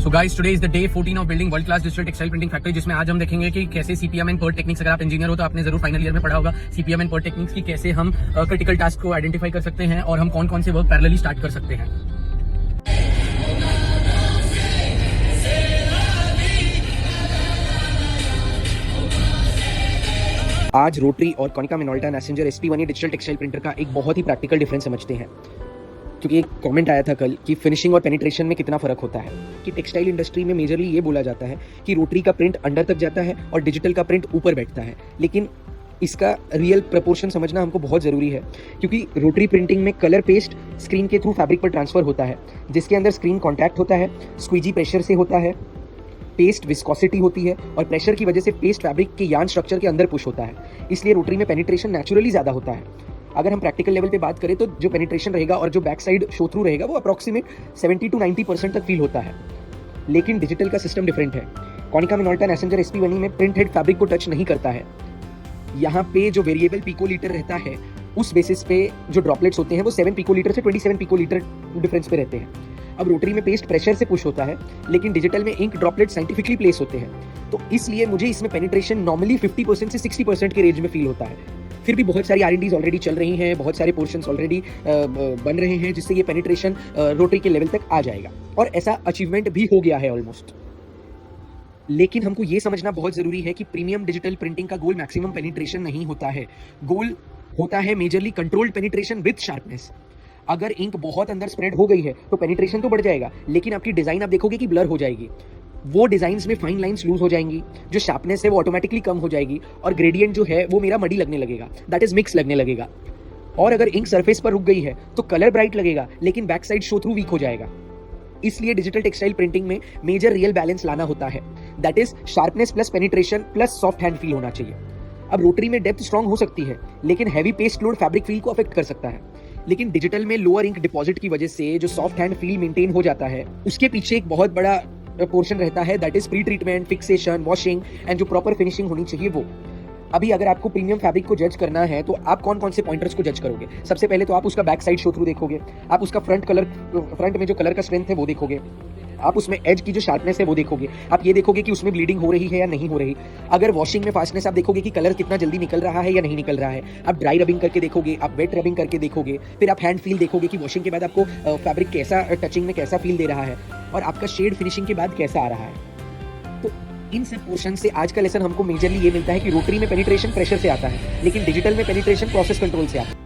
So guys today is the day 14 of building world class digital textile printing factory, जिसमें आज हम देखेंगे कि कैसे सीपीएम एंड पर्ट टेक्निक्स, अगर आप इंजीनियर हो तो आपने जरूर फाइनल ईयर में पढ़ा होगा सीपीएम एंड पर्ट टेक्निक्स की, कैसे हम क्रिटिकल टास्क को आइडेंटिफाई कर सकते हैं और हम कौन कौन से वर्क पैरेलली स्टार्ट कर सकते हैं। आज रोटरी और Konica Minolta messenger SP1E digital textile printer का एक बहुत ही प्रैक्टिकल डिफरेंस समझते हैं, क्योंकि एक कमेंट आया था कल कि फिनिशिंग और पेनिट्रेशन में कितना फर्क होता है। कि टेक्सटाइल इंडस्ट्री में मेजरली ये बोला जाता है कि रोटरी का प्रिंट अंदर तक जाता है और डिजिटल का प्रिंट ऊपर बैठता है, लेकिन इसका रियल प्रपोर्शन समझना हमको बहुत ज़रूरी है, क्योंकि रोटरी प्रिंटिंग में कलर पेस्ट स्क्रीन के थ्रू फैब्रिक पर ट्रांसफर होता है, जिसके अंदर स्क्रीन कॉन्टैक्ट होता है, स्क्वीजी प्रेशर से होता है, पेस्ट विस्कोसिटी होती है और प्रेशर की वजह से पेस्ट फैब्रिक के यार्न स्ट्रक्चर के अंदर पुश होता है। इसलिए रोटरी में पेनिट्रेशन नेचुरली ज़्यादा होता है। अगर हम प्रैक्टिकल लेवल पे बात करें तो जो पेनिट्रेशन रहेगा और जो बैक साइड शो थ्रू रहेगा वो अप्रॉक्सीमेट 70 to 90% तक फील होता है, लेकिन डिजिटल का सिस्टम डिफरेंट है। कोनिका मिनोल्टा मैसेंजर SP1E में प्रिंट हेड फैब्रिक को टच नहीं करता है। यहाँ पे जो वेरिएबल पिकोलीटर रहता है उस बेसिस पे जो ड्रॉपलेट्स होते हैं वो 7 पिकोलीटर से 27 पिकोलीटर डिफरेंस पे रहते हैं। अब रोटरी में पेस्ट प्रेशर से पुश होता है, लेकिन डिजिटल में इंक ड्रॉपलेट साइंटिफिकली प्लेस होते हैं, तो इसलिए मुझे इसमें पेनिट्रेशन नॉर्मली 50% से 60% के रेंज में फील होता है। फिर भी बहुत सारी R&Ds ऑलरेडी चल रही हैं, बहुत सारे पोर्शंस ऑलरेडी बन रहे हैं, जिससे ये पेनिट्रेशन रोटरी के लेवल तक आ जाएगा और ऐसा अचीवमेंट भी हो गया है ऑलमोस्ट। लेकिन हमको ये समझना बहुत जरूरी है कि प्रीमियम डिजिटल प्रिंटिंग का गोल मैक्सिमम पेनिट्रेशन नहीं होता है। गोल होता है majorly controlled penetration with sharpness. अगर इंक बहुत अंदर स्प्रेड हो गई है तो पेनिट्रेशन तो बढ़ जाएगा, लेकिन आपकी डिजाइन आप देखोगे कि ब्लर हो जाएगी, वो डिजाइंस में फाइन लाइंस लूज हो जाएंगी, जो शार्पनेस है वो ऑटोमेटिकली कम हो जाएगी और ग्रेडियंट जो है वो मेरा मडी लगने लगेगा, दैट इज मिक्स लगने लगेगा। और अगर इंक सरफेस पर रुक गई है तो कलर ब्राइट लगेगा, लेकिन back side show through weak हो जाएगा। इसलिए डिजिटल टेक्सटाइल प्रिंटिंग में मेजर रियल बैलेंस लाना होता है, that is sharpness plus penetration plus soft hand feel होना चाहिए। अब रोटरी में डेप्थ स्ट्रांग हो सकती है, लेकिन heavy paste load fabric feel को अफेक्ट कर सकता है, लेकिन डिजिटल में लोअर इंक डिपॉजिट की वजह से जो सॉफ्ट हैंड फील मेंटेन हो जाता है, उसके पीछे एक बहुत बड़ा पोर्शन रहता है, that is pre treatment, fixation, washing and जो प्रॉपर फिनिशिंग होनी चाहिए वो। अभी अगर आपको प्रीमियम फैब्रिक को जज करना है तो आप कौन कौन से पॉइंटर्स को जज करोगे? सबसे पहले तो आप उसका बैक साइड शो थ्रू देखोगे, आप उसका फ्रंट में जो कलर का स्ट्रेंथ है वो देखोगे, आप उसमें एज की जो शार्पनेस है वो देखोगे, आप ये देखोगे कि उसमें ब्लीडिंग हो रही है या नहीं हो रही। अगर वॉशिंग में फास्टनेस आप देखोगे कि कलर कितना जल्दी निकल रहा है या नहीं निकल रहा है। आप ड्राई रबिंग करके देखोगे, आप वेट रबिंग करके देखोगे, फिर आप हैंड फील देखोगे कि वॉशिंग के बाद आपको फैब्रिक कैसा टचिंग में कैसा फील दे रहा है और आपका शेड फिनिशिंग के बाद कैसा आ रहा है। तो इन सब पोर्शन से आज का लेसन हमको मेजरली ये मिलता है कि रोटरी में पेनिट्रेशन प्रेशर से आता है, लेकिन डिजिटल में पेनिट्रेशन प्रोसेस कंट्रोल से आता है।